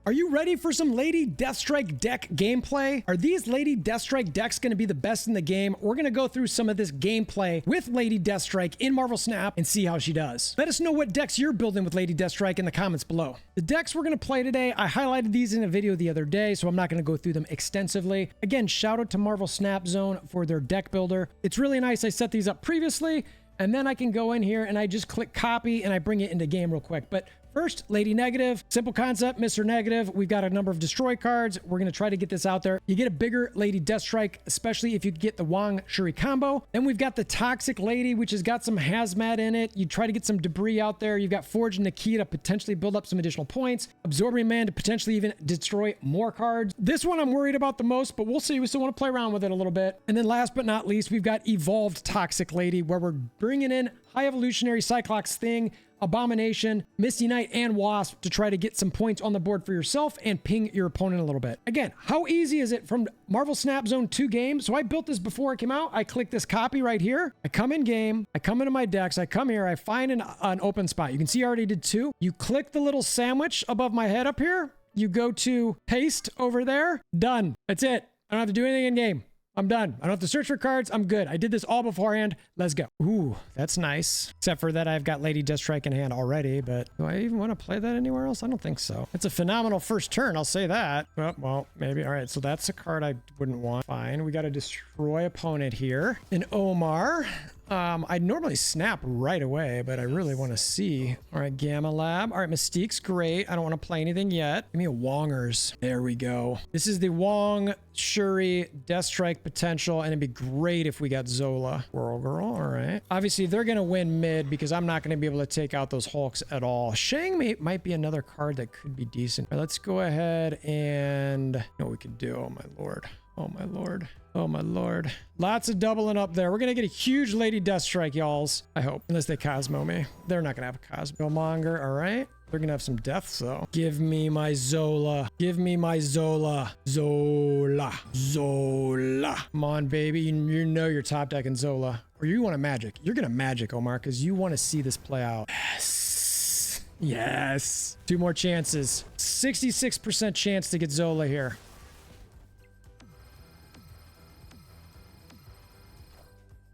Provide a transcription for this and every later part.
Are you ready for some Lady Deathstrike deck gameplay? Are these Lady Deathstrike decks going to be the best in the game? We're going to go through some of this gameplay with Lady Deathstrike in Marvel Snap and see how she does. Let us know what decks you're building with Lady Deathstrike in the comments below. The decks we're going to play today, I highlighted these in a video the other day, so I'm not going to go through them extensively. Again, shout out to Marvel Snap Zone for their deck builder. It's really nice. I set these up previously, and then I can go in here and I just click copy and I bring it into game real quick. But first, Lady Negative, simple concept, Mr. Negative. We've got a number of destroy cards. We're going to try to get this out there. You get a bigger Lady Deathstrike, especially if you get the Wong Shuri combo. Then we've got the Toxic Lady, which has got some Hazmat in it. You try to get some debris out there. You've got Forge and Nikita to potentially build up some additional points. Absorbing Man to potentially even destroy more cards. This one I'm worried about the most, but we'll see. We still want to play around with it a little bit. And then last but not least, we've got Evolved Toxic Lady, where we're bringing in High Evolutionary, Cyclops Thing, Abomination, Misty Knight, and Wasp to try to get some points on the board for yourself and ping your opponent a little bit. Again, how easy is it from Marvel Snap Zone 2 game? So I built this before it came out. I click this copy right here. I come in game. I come into my decks. I come here. I find an open spot. You can see I already did 2. You click the little sandwich above my head up here. You go to paste over there. Done. That's it. I don't have to do anything in game. I'm done. I don't have to search for cards. I'm good. I did this all beforehand. Let's go. Ooh, that's nice. Except for that I've got Lady Deathstrike in hand already, but do I even want to play that anywhere else? I don't think so. It's a phenomenal first turn. I'll say that. Well, maybe. All right, so that's a card I wouldn't want. Fine. We got a destroy opponent here. An Omar. I'd normally snap right away, but I really want to see. All right, Gamma Lab. All right, Mystique's great. I don't want to play anything yet. Give me a Wongers. There we go. This is the Wong Shuri Deathstrike potential, and it'd be great if we got Zola. Whirl Girl. All right. Obviously, they're going to win mid because I'm not going to be able to take out those Hulks at all. Shang might be another card that could be decent. All right, let's go ahead and... You know what we could do? Oh, my Lord. Oh, my Lord. Oh, my Lord. Lots of doubling up there. We're going to get a huge Lady Deathstrike, y'alls. I hope. Unless they Cosmo me. They're not going to have a Cosmo Monger. All right. They're going to have some deaths, though. Give me my Zola. Give me my Zola. Zola. Zola. Come on, baby. You know you're top decking Zola. Or you want a magic. You're going to magic, Omar, because you want to see this play out. Yes. Yes. 2 more chances. 66% chance to get Zola here.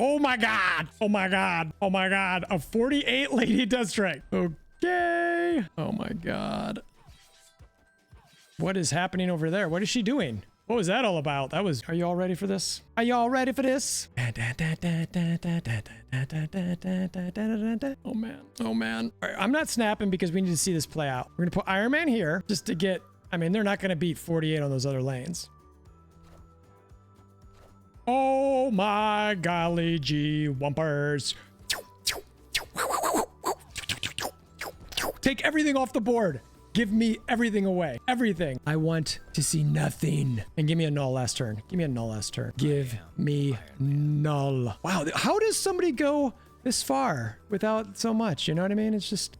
Oh my God. Oh my God. Oh my God. A 48 Lady Deathstrike. Okay. Oh my God. What is happening over there? What is she doing? What was that all about? That was... Are you all ready for this? Are you all ready for this? Oh man. Oh man. All right, I'm not snapping because we need to see this play out. We're going to put Iron Man here just to get... I mean, they're not going to beat 48 on those other lanes. Oh my golly gee wumpers. Take everything off the board. Give me everything away. Everything. I want to see nothing. And give me a null last turn. Give me a null last turn. Give me null. Wow. How does somebody go this far without so much? You know what I mean? It's just...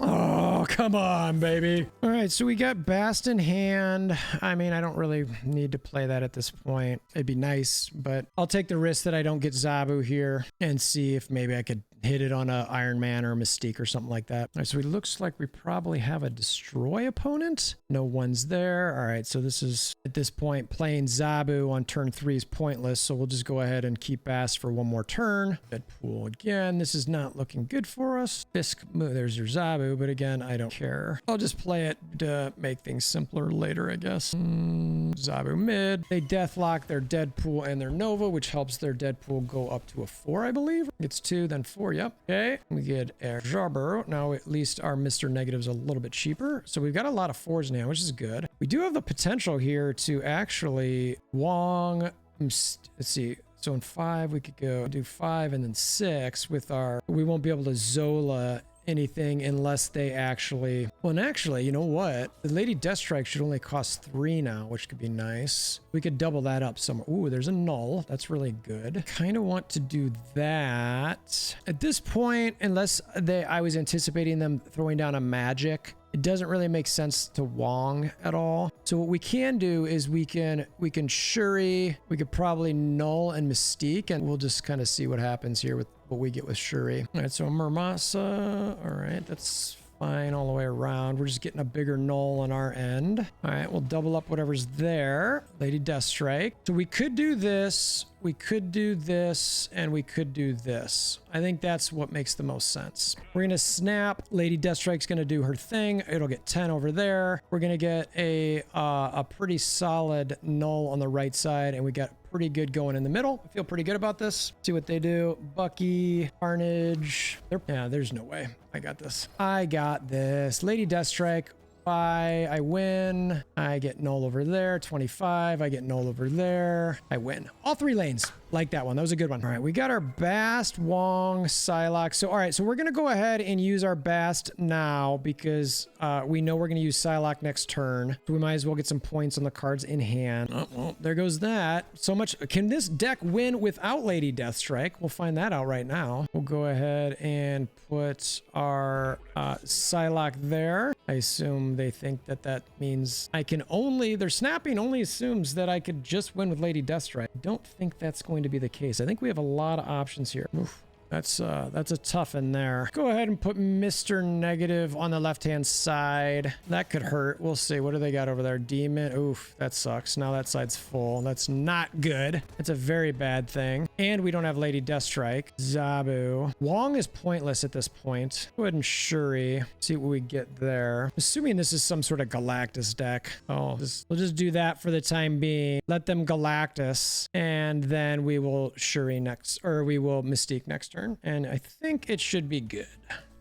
Oh, come on, baby. All right, so we got Bast in hand. I mean, I don't really need to play that at this point. It'd be nice, but I'll take the risk that I don't get Zabu here and see if maybe I could hit it on a Iron Man or a Mystique or something like that. All right, so it looks like we probably have a destroy opponent. No one's there. All right, so this is, at this point, playing Zabu on turn 3 is pointless, so we'll just go ahead and keep Bast for one more turn. Deadpool again. This is not looking good for us. Fisk, there's your Zabu, but again, I don't care. I'll just play it to make things simpler later, I guess. Zabu mid. They deathlock their Deadpool and their Nova, which helps their Deadpool go up to a 4, I believe. It's 2, then 4. Yep. Okay. We get a Jarbur. Now at least our Mr. Negative's a little bit cheaper. So we've got a lot of 4s now, which is good. We do have the potential here to actually Wong. Let's see. So in 5, we could go do 5 and then 6 with our... We won't be able to Zola anything unless they actually... Well, and actually, you know what? The Lady Deathstrike should only cost 3 now, which could be nice. We could double that up somewhere. Ooh, there's a null. That's really good. Kind of want to do that. At this point, unless I was anticipating them throwing down a magic, it doesn't really make sense to Wong at all. So what we can do is we can Shuri, we could probably Null and Mystique, and we'll just kind of see what happens here with what we get with Shuri. All right, so Murmasa. All right, that's fine all the way around. We're just getting a bigger null on our end. All right, we'll double up whatever's there. Lady Deathstrike. So we could do this. We could do this, and we could do this. I think that's what makes the most sense. We're going to snap. Lady Deathstrike's going to do her thing. It'll get 10 over there. We're going to get a pretty solid null on the right side, and we got pretty good going in the middle. I feel pretty good about this. See what they do. Bucky, Carnage. Yeah, there's no way. I got this. I got this. Lady Deathstrike. I win. I get null over there. 25. I get null over there. I win. All 3 lanes. Like that one. That was a good one. All right. We got our Bast, Wong, Psylocke. So, all right. So we're going to go ahead and use our Bast now because we know we're going to use Psylocke next turn. So we might as well get some points on the cards in hand. Oh, well, there goes that. So much. Can this deck win without Lady Deathstrike? We'll find that out right now. We'll go ahead and put our Psylocke there. I assume they think that that means I can only, their snapping only assumes that I could just win with Lady Deathstrike. I don't think that's going to be the case. I think we have a lot of options here. Oof. That's a tough in there. Go ahead and put Mr. Negative on the left-hand side. That could hurt. We'll see. What do they got over there? Demon. Oof, that sucks. Now that side's full. That's not good. That's a very bad thing. And we don't have Lady Deathstrike. Zabu. Wong is pointless at this point. Go ahead and Shuri. See what we get there. Assuming this is some sort of Galactus deck. Oh, we'll just do that for the time being. Let them Galactus. And then we will Shuri next, or we will Mystique next turn. And I think it should be good.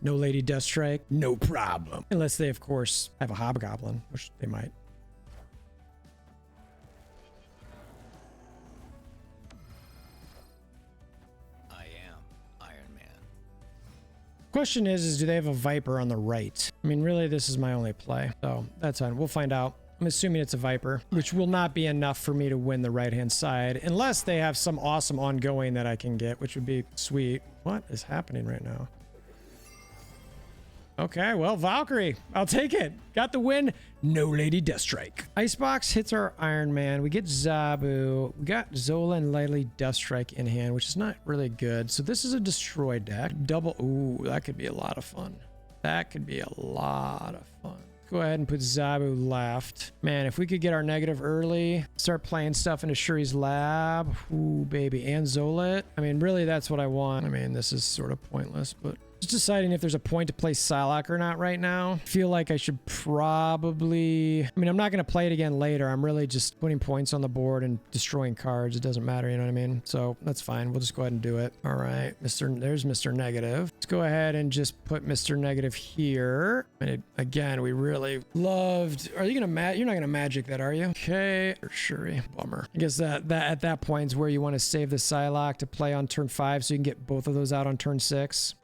No Lady Deathstrike, no problem. Unless they, of course, have a Hobgoblin, which they might. I am Iron Man. Question is do they have a Viper on the right? I mean, really, this is my only play. So that's fine. We'll find out. I'm assuming it's a Viper, which will not be enough for me to win the right-hand side, unless they have some awesome ongoing that I can get, which would be sweet. What is happening right now? Okay, well, Valkyrie. I'll take it. Got the win. No Lady Deathstrike. Icebox hits our Iron Man. We get Zabu. We got Zola and Lady Deathstrike in hand, which is not really good. So this is a destroy deck. Double. Ooh, that could be a lot of fun. That could be a lot of fun. Go ahead and put Zabu left. Man, if we could get our negative early, start playing stuff into Shuri's lab. Ooh, baby. And Zola. I mean, really, that's what I want. I mean, this is sort of pointless, but just deciding if there's a point to play Psylocke or not right now. I feel like I should probably... I mean, I'm not going to play it again later. I'm really just putting points on the board and destroying cards. It doesn't matter, you know what I mean? So that's fine. We'll just go ahead and do it. All right. There's Mr. Negative. Let's go ahead and just put Mr. Negative here. And again, we really loved... Are you going to... You're not going to magic that, are you? Okay. Or Shuri. Bummer. I guess that at that point is where you want to save the Psylocke to play on turn 5 so you can get both of those out on turn 6.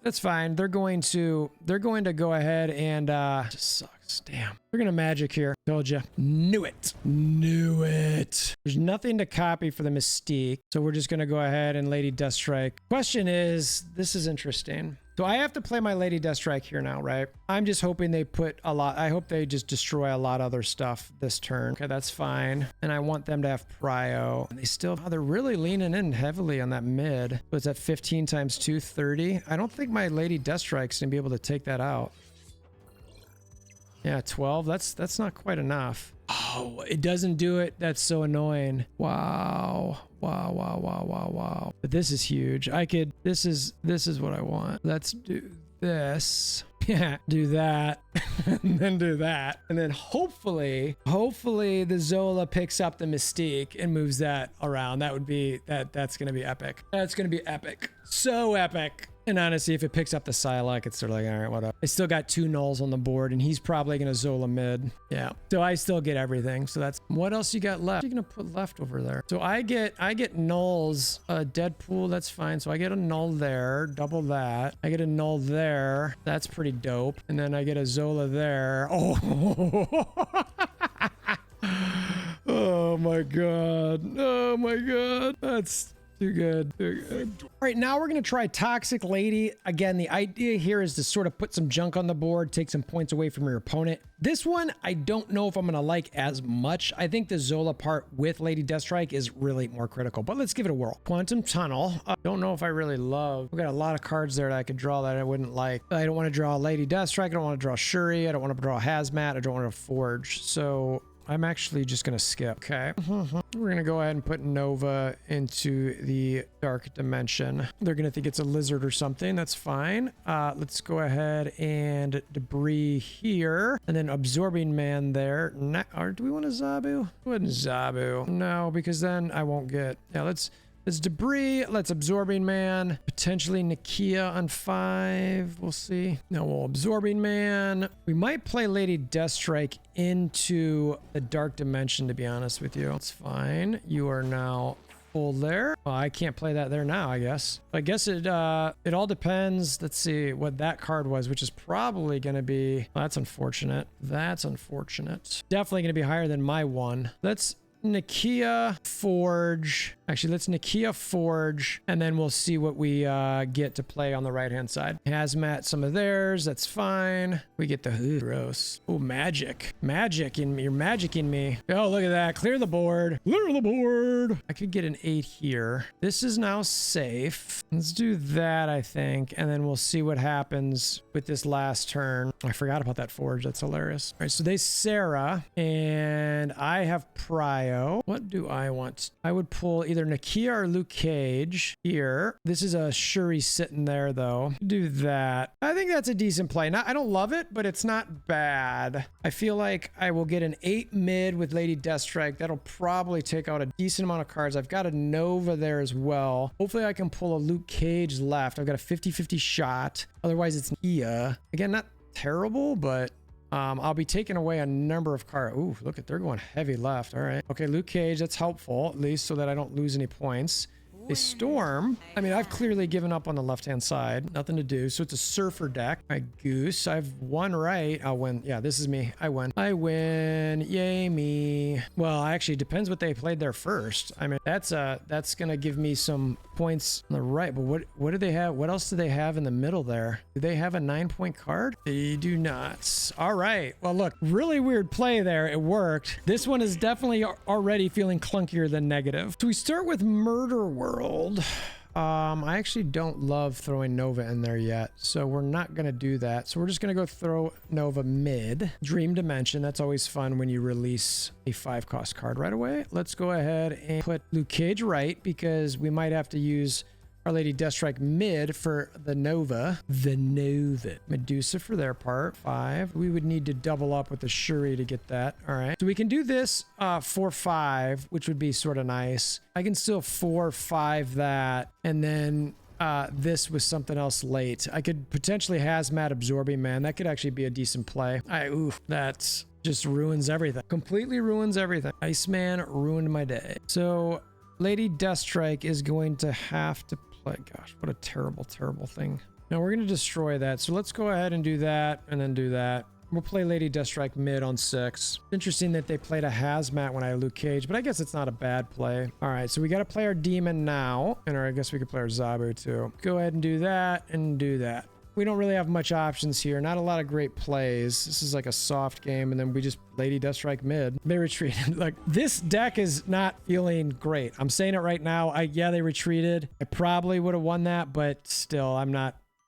That's fine. They're going to go ahead and just sucks. Damn. We're gonna magic here. Told you. Knew it. Knew it. There's nothing to copy for the Mystique. So we're just gonna go ahead and Lady Deathstrike. Question is, this is interesting. So I have to play my Lady Deathstrike here now, right? I'm just hoping they put a lot. I hope they just destroy a lot of other stuff this turn. Okay, that's fine. And I want them to have prio. And they still, they're really leaning in heavily on that mid. So it's at 15 times 2, 30. I don't think my Lady Deathstrike's gonna be able to take that out. Yeah, 12. That's not quite enough. Oh, it doesn't do it. That's so annoying. Wow. Wow, wow, wow, wow, wow. But this is huge. This is what I want. Let's do this. Yeah, do that. And then do that. And then hopefully the Zola picks up the Mystique and moves that around. That would be, that's going to be epic. That's going to be epic. So epic. And honestly, if it picks up the Psylocke, it's sort of like, all right, whatever. I still got 2 nulls on the board, and he's probably going to Zola mid. Yeah. So I still get everything. So that's... What else you got left? What are you going to put left over there? So I get nulls. Deadpool, that's fine. So I get a null there. Double that. I get a null there. That's pretty dope. And then I get a Zola there. Oh. Oh, my God. Oh, my God. That's... Too good. Too good. All right, now we're going to try Toxic Lady. Again, the idea here is to sort of put some junk on the board, take some points away from your opponent. This one, I don't know if I'm going to like as much. I think the Zola part with Lady Deathstrike is really more critical, but let's give it a whirl. Quantum Tunnel. I don't know if I really love. We've got a lot of cards there that I could draw that I wouldn't like. I don't want to draw Lady Deathstrike. I don't want to draw Shuri. I don't want to draw Hazmat. I don't want to Forge. So I'm actually just going to skip. Okay. We're going to go ahead and put Nova into the dark dimension. They're going to think it's a lizard or something. That's fine. Let's go ahead and debris here. And then Absorbing Man there. Or do we want a Zabu? Wouldn't Zabu. No, because then I won't get... Yeah, let's debris. Let's Absorbing Man. Potentially Nakia on 5. We'll see. No, we'll Absorbing Man. We might play Lady Deathstrike into the dark dimension, to be honest with you. It's fine. You are now full there. Well, I can't play that there now, I guess. I guess it all depends. Let's see what that card was, which is probably going to be... Well, that's unfortunate. That's unfortunate. Definitely going to be higher than my one. Let's Nakia Forge. Actually, let's Nakia Forge, and then we'll see what we get to play on the right-hand side. Hazmat, some of theirs. That's fine. We get the gross. Oh, magic. Magic in me. You're magicking me. Oh, look at that. Clear the board. Clear the board. I could get an 8 here. This is now safe. Let's do that, I think, and then we'll see what happens with this last turn. I forgot about that Forge. That's hilarious. All right, so they Sarah, and I have Prio. What do I want? I would pull either Nakia or Luke Cage here. This is a Shuri sitting there, though. Do that. I think that's a decent play. Now, I don't love it, but it's not bad. I feel like I will get an 8 mid with Lady Deathstrike. That'll probably take out a decent amount of cards. I've got a Nova there as well. Hopefully, I can pull a Luke Cage left. I've got a 50-50 shot. Otherwise, it's Nia. Again, not terrible, but... I'll be taking away a number of cards. Ooh, look at, they're going heavy left. All right. Okay, Luke Cage, that's helpful, at least so that I don't lose any points. They Storm. I mean, I've clearly given up on the left-hand side. Nothing to do. So it's a Surfer deck. My Goose. I've won right. I'll win. Yeah, this is me. I win. I win. Yay, me. Well, actually, it depends what they played there first. I mean, that's going to give me some points on the right. But what do they have? What else do they have in the middle there? Do they have a 9-point card? They do not. All right. Well, look, really weird play there. It worked. This one is definitely already feeling clunkier than negative. So we start with Murder World. I actually don't love throwing Nova in there yet, so we're not going to do that. So we're just going to go throw Nova mid. Dream Dimension, that's always fun when you release a 5-cost card right away. Let's go ahead and put Luke Cage right, because we might have to use Our Lady Deathstrike mid for the Nova. The Nova. Medusa for their part. 5. We would need to double up with the Shuri to get that. All right. So we can do this 4-5, which would be sort of nice. I can still 4-5 that, and then this with something else late. I could potentially Hazmat Absorbing Man. That could actually be a decent play. Oof, that just ruins everything. Completely ruins everything. Iceman ruined my day. So Lady Deathstrike is going to have to play. Gosh, what a terrible, terrible thing. Now we're going to destroy that. So let's go ahead and do that, and then do that. We'll play Lady Deathstrike mid on 6. Interesting that they played a Hazmat when I Luke Cage, but I guess it's not a bad play. All right, so we got to play our Demon now, and I guess we could play our Zabu too. Go ahead and do that, and do that. We don't really have much options here. Not a lot of great plays. This is like a soft game, and then we just Lady Deathstrike mid. They retreated. Like, this deck is not feeling great. I'm saying it right now. Yeah, they retreated. I probably would have won that, but still,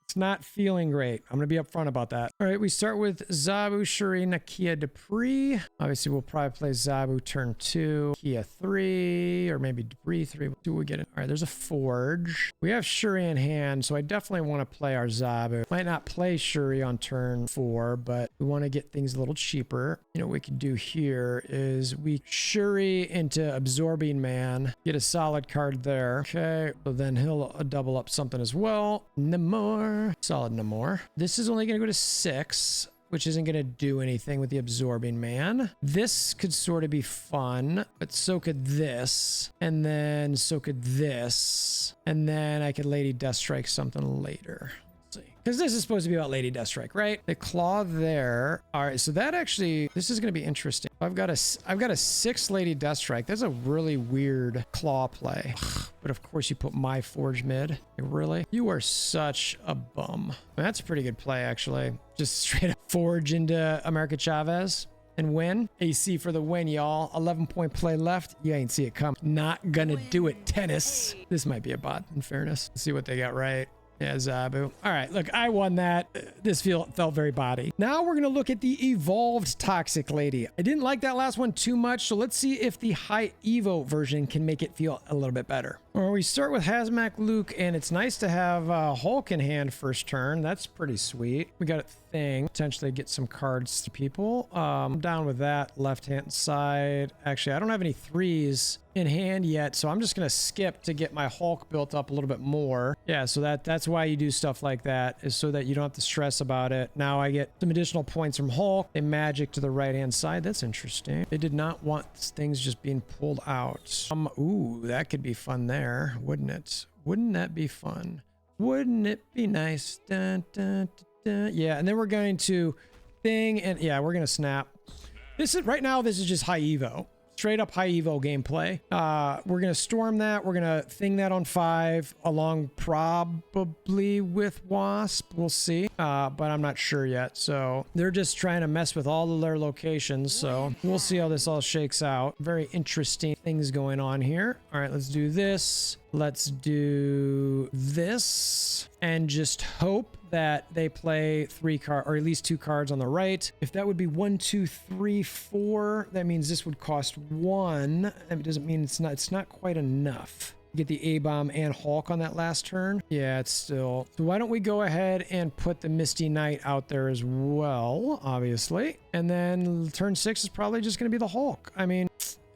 it's not feeling great. I'm going to be upfront about that. All right, we start with Zabu, Shuri, Nakia, Dupree. Obviously, we'll probably play Zabu turn 2, Kia 3, or maybe Dupree 3. What do we get? All right, there's a Forge. We have Shuri in hand, so I definitely want to play our Zabu. Might not play Shuri on turn 4, but we want to get things a little cheaper. You know what we can do here is we Shuri into Absorbing Man, get a solid card there. Okay, so then he'll double up something as well. Namor. Solid Namor. This is only going to go to 6, which isn't going to do anything with the Absorbing Man. This could sort of be fun, but so could this. And then so could this. And then I could Lady Deathstrike something later. Let's see. because this is supposed to be about Lady Deathstrike, right? The claw there. All right, so that actually, this is going to be interesting. I've got a 6 Lady Deathstrike. That's a really weird claw play. But of course you put my Forge mid. Really? You are such a bum. That's a pretty good play, actually. Just straight up Forge into America Chavez and win. AC for the win, y'all. 11-point play left. You ain't see it come. Not gonna do it, tennis. This might be a bot, in fairness. Let's see what they got right. Yeah, Zabu. All right, look, I won that. This felt very body. Now we're going to look at the evolved Toxic Lady. I didn't like that last one too much, so let's see if the High Evo version can make it feel a little bit better. Well, we start with Hazmat Luke, and it's nice to have Hulk in hand first turn. That's pretty sweet. We got a thing. Potentially get some cards to people. I'm down with that. Left-hand side. Actually, I don't have any 3s in hand yet, so I'm just gonna skip to get my Hulk built up a little bit more. Yeah, so that's why you do stuff like that, is so that you don't have to stress about it. Now I get some additional points from Hulk. A magic to the right-hand side. That's interesting. They did not want things just being pulled out. Ooh, that could be fun there, wouldn't it? Wouldn't that be fun? Wouldn't it be nice? Dun, dun, dun, dun. Yeah, and then we're going to thing, and yeah, we're gonna snap. This is right now. This is just high Evo. Straight up high Evo gameplay. We're going to storm that. We're going to thing that on 5 along probably with Wasp. We'll see. But I'm not sure yet. So they're just trying to mess with all of their locations. So we'll see how this all shakes out. Very interesting things going on here. All right, let's do this. Let's do this and just hope that they play 3 cards or at least 2 cards on the right. If that would be 1, 2, 3, 4, that means this would cost 1. It doesn't mean it's not quite enough. Get the A-bomb and Hulk on that last turn. Yeah, it's still. So why don't we go ahead and put the Misty Knight out there as well, obviously. And then turn 6 is probably just going to be the Hulk. I mean,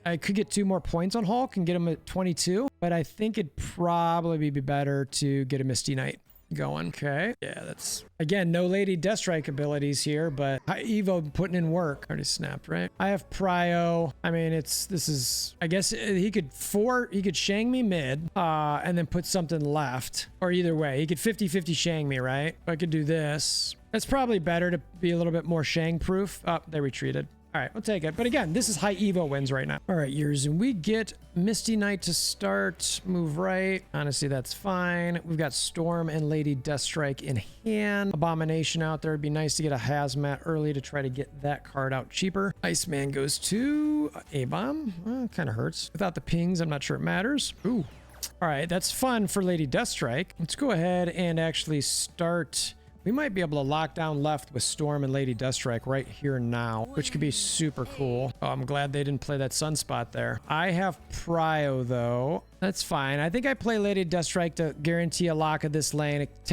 I could get 2 more points on Hulk and get him at 22, but I think it'd probably be better to get a Misty Knight going. Okay. Yeah, that's, again, no Lady Deathstrike abilities here, but High Evo putting in work. Already snapped, right? I have Prio. I mean, this is, I guess he could Shang me mid, and then put something left, or either way, he could 50-50 Shang me, right? I could do this. It's probably better to be a little bit more Shang proof. Oh, they retreated. All right, we'll take it. But again, this is high Evo wins right now. All right, years, and we get Misty Knight to start. Move right. Honestly, that's fine. We've got Storm and Lady Deathstrike in hand. Abomination out there. It'd be nice to get a Hazmat early to try to get that card out cheaper. Iceman goes to A-bomb. Well, kind of hurts. Without the pings, I'm not sure it matters. Ooh. All right, that's fun for Lady Deathstrike. Let's go ahead and actually start. We might be able to lock down left with Storm and Lady Deathstrike right here now, which could be super cool. Oh, I'm glad they didn't play that Sunspot there. I have Prio, though. That's fine. I think I play Lady Deathstrike to guarantee a lock of this lane. It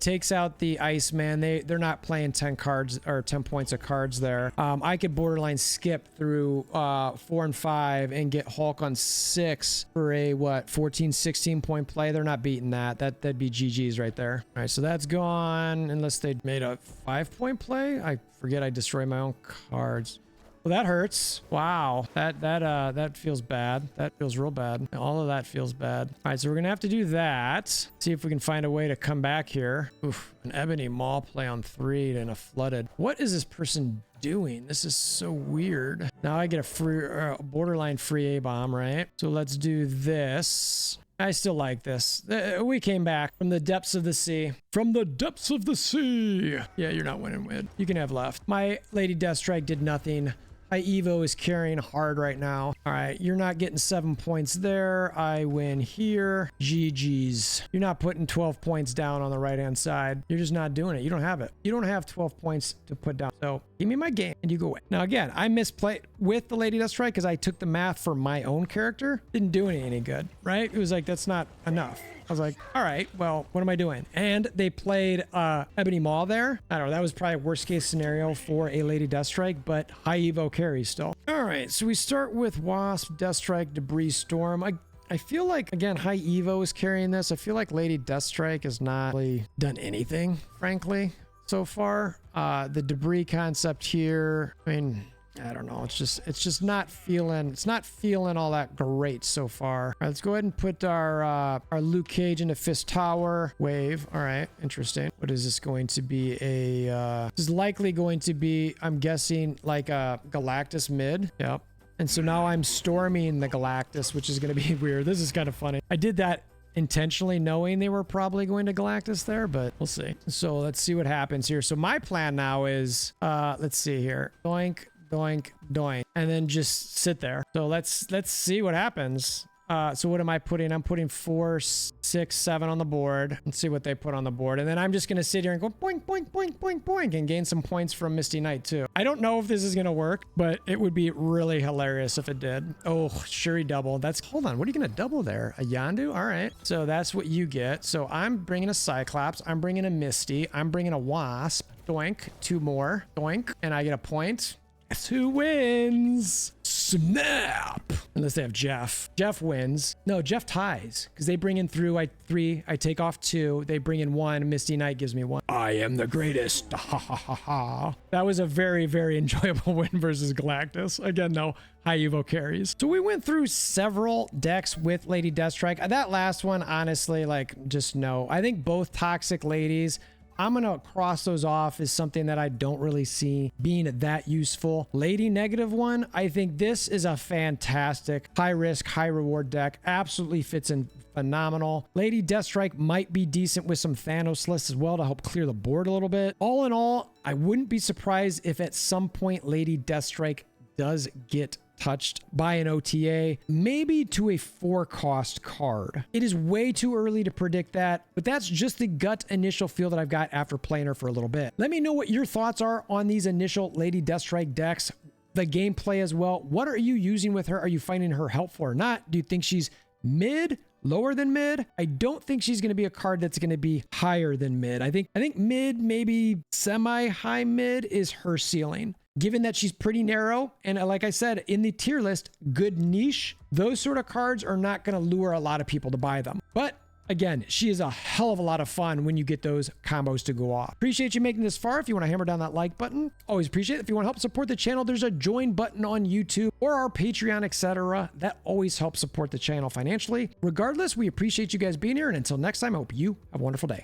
takes out the Iceman. They're not playing 10 cards or 10 points of cards there. I could borderline skip through 4 and 5 and get Hulk on 6 for a 14, 16 point play. They're not beating that. That'd be GG's right there. All right, so that's gone unless they made a 5-point play. I forget I destroy my own cards. Well, that hurts. Wow. That feels bad. That feels real bad. All of that feels bad. All right, so we're going to have to do that. See if we can find a way to come back here. Oof, an Ebony Maul play on 3 and a flooded. What is this person doing? This is so weird. Now I get a free, borderline free A-bomb, right? So let's do this. I still like this. We came back from the depths of the sea. From the depths of the sea. Yeah, you're not winning with. You can have left. My Lady Deathstrike did nothing. High Evo is carrying hard right now. All right, you're not getting 7 points there. I win here. GG's. You're not putting 12 points down on the right-hand side. You're just not doing it. You don't have it. You don't have 12 points to put down. So give me my game and you go away. Now, again, I misplayed with the Lady Deathstrike because I took the math for my own character. Didn't do any good, right? It was like, that's not enough. I was like, all right, well, what am I doing? And they played Ebony Maw there. I don't know. That was probably worst case scenario for a Lady Deathstrike, but high Evo carries still. All right, so we start with Wasp, Deathstrike, Debris, Storm. I feel like, again, high Evo is carrying this. I feel like Lady Deathstrike has not really done anything, frankly, so far. The Debris concept here, I mean, I don't know. It's just not feeling all that great so far. All right, let's go ahead and put our Luke Cage into Fist Tower wave. All right, interesting. What is this going to be? This is likely going to be, I'm guessing, like a Galactus mid. Yep. And so now I'm storming the Galactus, which is going to be weird. This is kind of funny. I did that intentionally knowing they were probably going to Galactus there, but we'll see. So let's see what happens here. So my plan now is, let's see here. Doink, doink, doink, and then just sit there. So let's see what happens. So what am I putting? I'm putting 4, 6, 7 on the board. Let's see what they put on the board. And then I'm just going to sit here and go boink, boink, boink, boink, boink, and gain some points from Misty Knight too. I don't know if this is going to work, but it would be really hilarious if it did. Oh, Shuri double. Hold on. What are you going to double there? A Yondu? All right. So that's what you get. So I'm bringing a Cyclops. I'm bringing a Misty. I'm bringing a Wasp. Doink. 2 more. Doink. And I get a point. Guess who wins? Snap! Unless they have Jeff. Jeff wins. No, Jeff ties. Because they bring in through 3. I take off 2. They bring in 1. Misty Knight gives me 1. I am the greatest. Ha ha ha ha. That was a very, very enjoyable win versus Galactus. Again, no high Evo carries. So we went through several decks with Lady Deathstrike. That last one, honestly, like, just no. I think both Toxic Ladies, I'm going to cross those off as something that I don't really see being that useful. Lady Negative one, I think this is a fantastic high risk, high reward deck. Absolutely fits in phenomenal. Lady Deathstrike might be decent with some Thanos lists as well to help clear the board a little bit. All in all, I wouldn't be surprised if at some point Lady Deathstrike does get touched by an OTA, maybe to a 4-cost card. It is way too early to predict that, but that's just the gut initial feel that I've got after playing her for a little bit. Let me know what your thoughts are on these initial Lady Deathstrike decks, the gameplay as well. What are you using with her? Are you finding her helpful or not? Do you think she's mid, lower than mid? I don't think she's going to be a card that's going to be higher than mid. I think mid, maybe semi-high mid is her ceiling. Given that she's pretty narrow, and like I said, in the tier list, good niche, those sort of cards are not going to lure a lot of people to buy them. But again, she is a hell of a lot of fun when you get those combos to go off. Appreciate you making this far. If you want to hammer down that like button, always appreciate it. If you want to help support the channel, there's a join button on YouTube or our Patreon, etc. That always helps support the channel financially. Regardless, we appreciate you guys being here. And until next time, I hope you have a wonderful day.